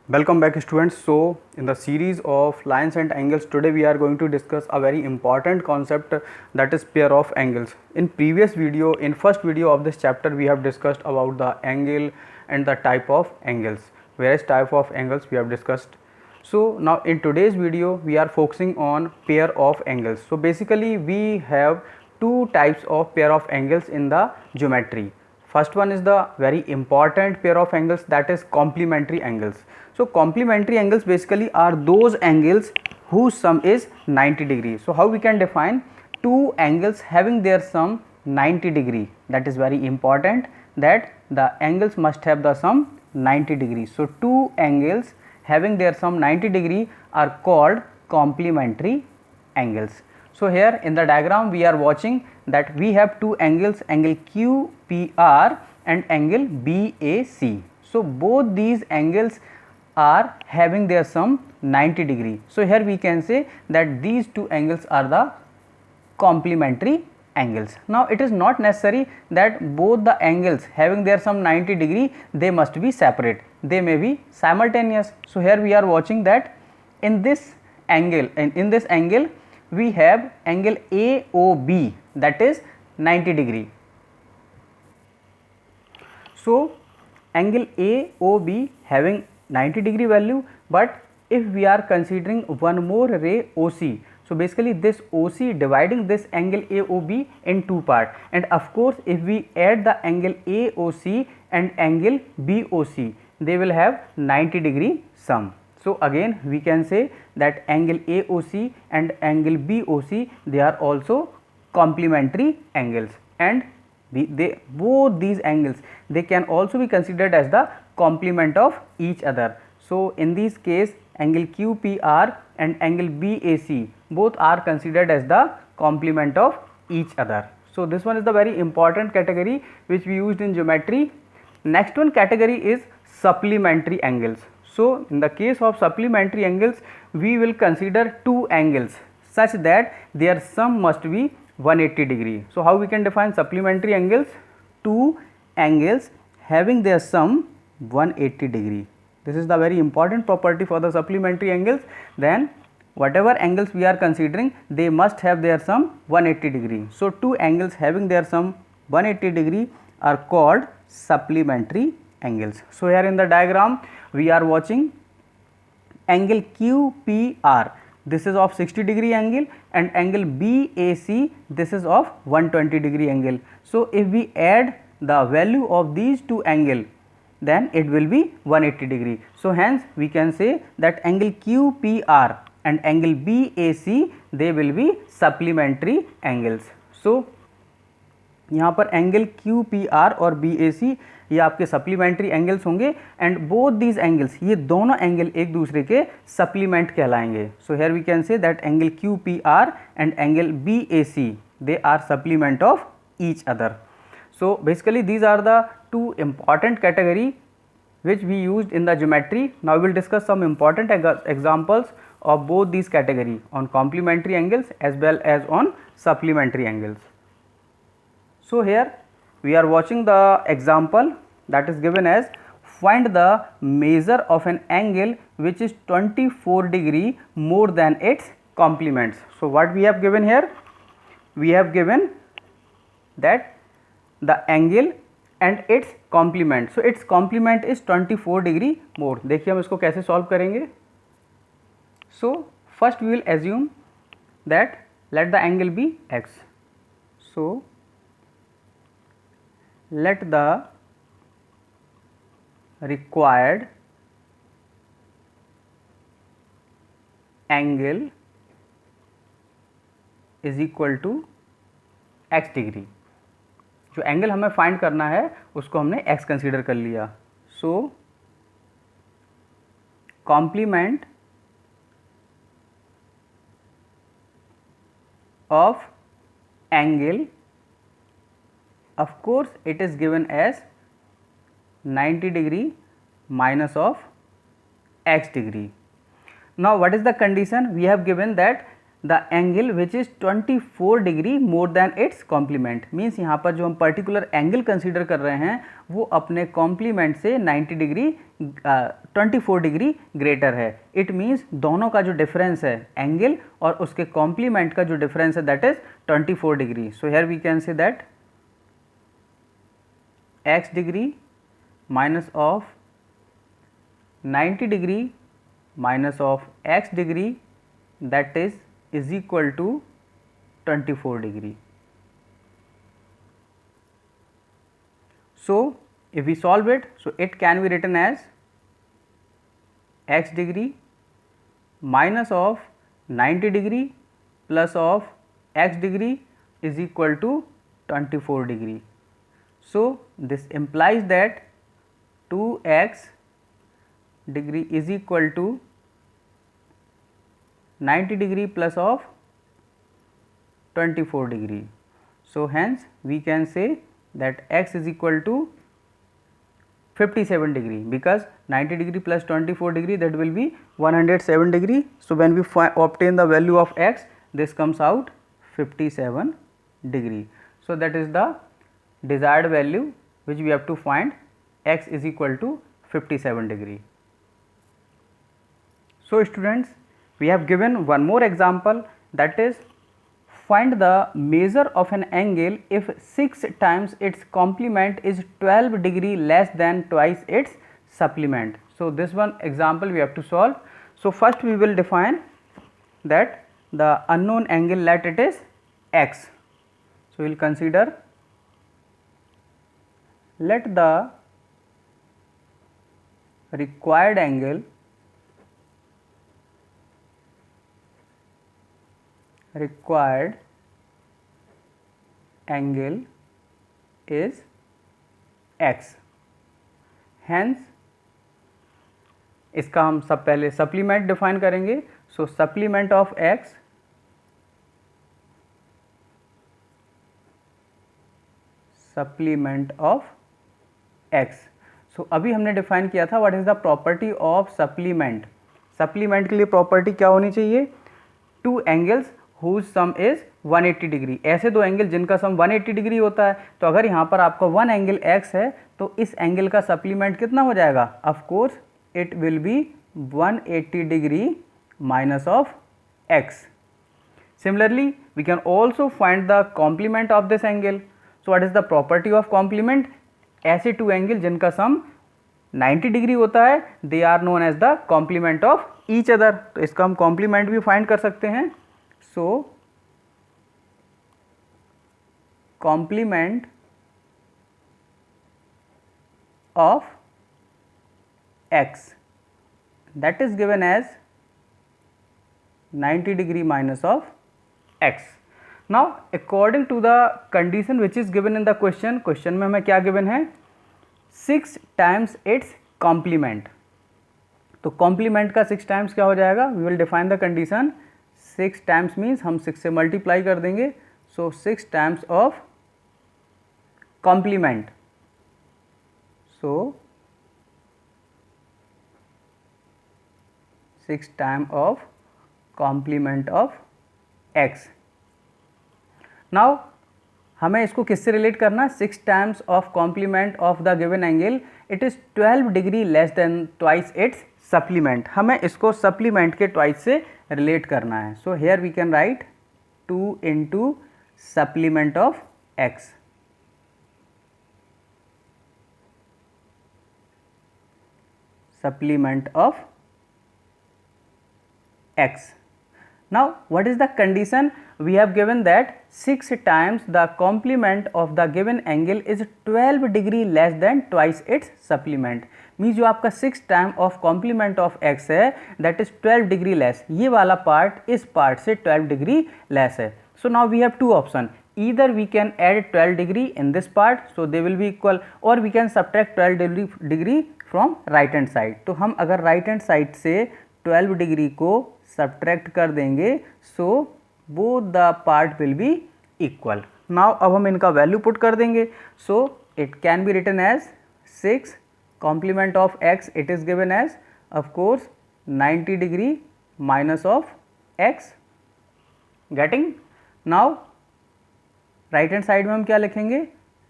Welcome back students. So in the series of lines and angles, today we are going to discuss a very important concept, that is pair of angles. In previous video, in first video of this chapter, we have discussed about the angle and the type of angles, various type of angles we have discussed. So now in today's video we are focusing on pair of angles. So basically we have two types of pair of angles in the geometry. First one is the very important pair of angles, that is complementary angles. So complementary angles basically are those angles whose sum is 90 degree. So how we can define two angles having their sum 90 degree? That is very important, that the angles must have the sum 90 degree. So two angles having their sum 90 degree are called complementary angles. So here in the diagram we are watching that we have two angles, angle QPR and angle BAC. So both these angles are having their sum 90 degree. So here we can say that these two angles are the complementary angles. Now it is not necessary that both the angles having their sum 90 degree they must be separate, they may be simultaneous. So here we are watching that in this angle, and in this angle we have angle AOB, that is 90 degree. So angle AOB having 90 degree value, but if we are considering one more ray OC, so basically this OC dividing this angle AOB in two part, and of course if we add the angle AOC and angle BOC, they will have 90 degree sum. So again we can say that angle AOC and angle BOC, they are also complementary angles, and both these angles they can also be considered as the complement of each other. So in this case angle QPR and angle BAC both are considered as the complement of each other. So this one is the very important category which we used in geometry. Next one category is supplementary angles. So in the case of supplementary angles we will consider two angles such that their sum must be 180 degree. So how we can define supplementary angles? Two angles having their sum 180 degree. This is the very important property for the supplementary angles. Then whatever angles we are considering, they must have their sum 180 degree. So two angles having their sum 180 degree are called supplementary angles. So here in the diagram we are watching angle QPR, this is of 60 degree angle, and angle BAC, this is of 120 degree angle. So if we add the value of these two angles, then it will be 180 degree. So hence we can say that angle QPR and angle BAC, they will be supplementary angles. So यहाँ पर angle QPR और BAC ये आपके supplementary angles होंगे, and both these angles, ये दोनों angle एक दूसरे के सप्लीमेंट कहलाएंगे. So here we can say that angle QPR and angle BAC they are supplement of each other. So basically these are the two important category which we used in the geometry. Now we will discuss some important examples of both these category on complementary angles as well as on supplementary angles. So here we are watching the example that is given as find the measure of an angle which is 24 degree more than its complements. So what we have given here? We have given that the angle and its complement. So its complement is 24 degree more. देखिए हम इसको कैसे solve करेंगे. So first we will assume that let the angle be x. So let the required angle is equal to x degree. जो angle हमें find करना है उसको हमने x कंसीडर कर लिया. So complement of angle, of course it is given as 90 degree minus of x degree. Now what is the condition? We have given that the angle which is 24 degree more than its complement. Means यहाँ पर जो हम particular angle consider कर रहे हैं वो अपने complement से 90 डिग्री 24 डिग्री ग्रेटर है। इट मीन्स दोनों का जो डिफरेंस है एंगल और उसके कॉम्प्लीमेंट का जो डिफरेंस है that is 24 degree. So here we can say that x degree minus of 90 degree minus of x degree that is equal to 24 degree. So if we solve it, so it can be written as x degree minus of 90 degree plus of x degree is equal to 24 degree. So this implies that 2x degree is equal to 90 degree plus of 24 degree. So hence we can say that x is equal to 57 degree because 90 degree plus 24 degree that will be 107 degree. So when we obtain the value of x, this comes out 57 degree. So that is the desired value which we have to find, x is equal to 57 degree. So students, we have given one more example, that is find the measure of an angle if 6 times its complement is 12 degree less than twice its supplement. So this one example we have to solve. So first we will define that the unknown angle, let it is x. So we will consider, let the required angle is x. Hence इसका हम सब पहले supplement define करेंगे. So supplement of x so अभी हमने define किया था what is the property of supplement. Supplement के लिए प्रॉपर्टी क्या होनी चाहिए, two angles whose sum is 180 degree. ऐसे दो एंगल जिनका सम 180 डिग्री होता है. तो अगर यहाँ पर आपका वन एंगल x है तो इस एंगल का सप्लीमेंट कितना हो जाएगा, of course it will be 180 degree minus of x. Similarly we can also find the complement of this angle. So what is the property of complement, ऐसे two angle जिनका sum 90 degree होता है they are known as the complement of each other. तो इसका हम complement भी find कर सकते हैं. सो complement of x that is given as 90 degree minus of x. Now according to the condition which is given in the question में हमें क्या given है, 6 times its complement. तो complement का 6 times क्या हो जाएगा, we will define the condition. 6 times means हम 6 से multiply कर देंगे. So 6 times of complement. So 6 times of complement of x. Now हमें इसको किससे रिलेट करना, 6 times of complement of the given angle it is 12 degree less than twice its supplement. हमें इसको supplement के twice से रिलेट करना है. So here we can write 2 into supplement of x. Supplement of x. Now what is the condition, we have given that 6 times the complement of the given angle is 12 degree less than twice its supplement. Means जो आपका 6 time of complement of x है that is 12 degree less. ये वाला part इस part से 12 degree less है. So now we have two option, either we can add 12 degree in this part so they will be equal, or we can subtract 12 degree from right hand side. तो हम अगर right hand side से 12 degree को subtract कर देंगे so both the part will be equal. now अब हम इनका वैल्यू पुट कर देंगे. so it can be written as 6 complement of x it is given as of course 90 degree minus of x getting. Now right hand side में हम क्या लिखेंगे,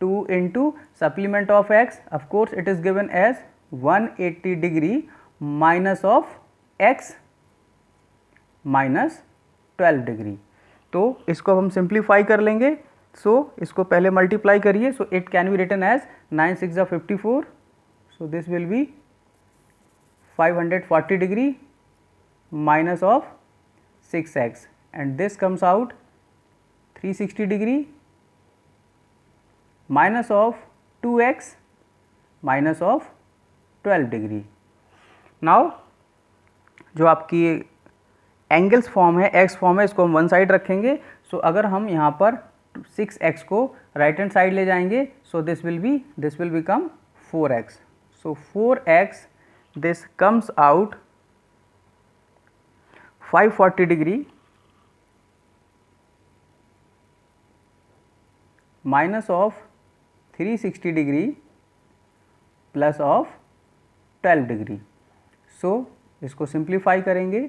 2 into supplement of x, of course it is given as 180 degree minus of x minus 12 degree. तो इसको हम simplify कर लेंगे। सो इसको पहले मल्टीप्लाई करिए। So it can be written as 9 6 54, so this will be 540 degree minus of 6x and this comes out 360 degree minus of 2x minus of 12 degree. Now जो आपकी एंगल्स फॉर्म है, x फॉर्म है, इसको हम one side रखेंगे। सो अगर हम यहाँ पर 6x को राइट हैंड साइड ले जाएंगे, so this will become 4x. So 4x this comes out 540 degree minus of 360 degree plus of 12 degree. So इसको सिंप्लीफाई करेंगे।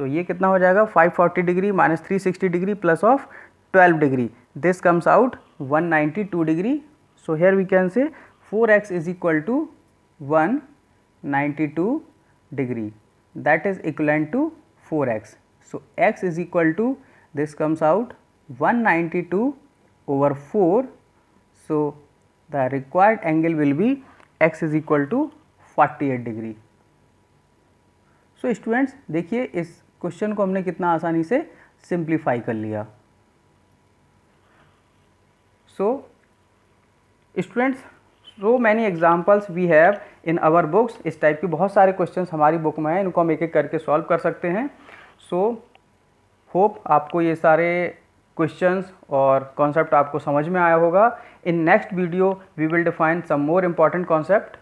सो ये कितना हो जाएगा, 540 degree minus 360 degree plus of 12 degree, this comes out 192 degree. So here we can say 4x is equal to 192 degree, that is equivalent to 4x. So x is equal to, this comes out 192 over 4. So the required angle will be x is equal to 48 degree. So students देखिए इस question को हमने कितना आसानी से simplify कर लिया। So students, so many examples we have in our books. इस टाइप के बहुत सारे क्वेश्चंस हमारी बुक में हैं, इनको हम एक एक करके सॉल्व कर सकते हैं। सो होप आपको ये सारे क्वेश्चंस और कॉन्सेप्ट आपको समझ में आया होगा। In next video we will define some more important concept.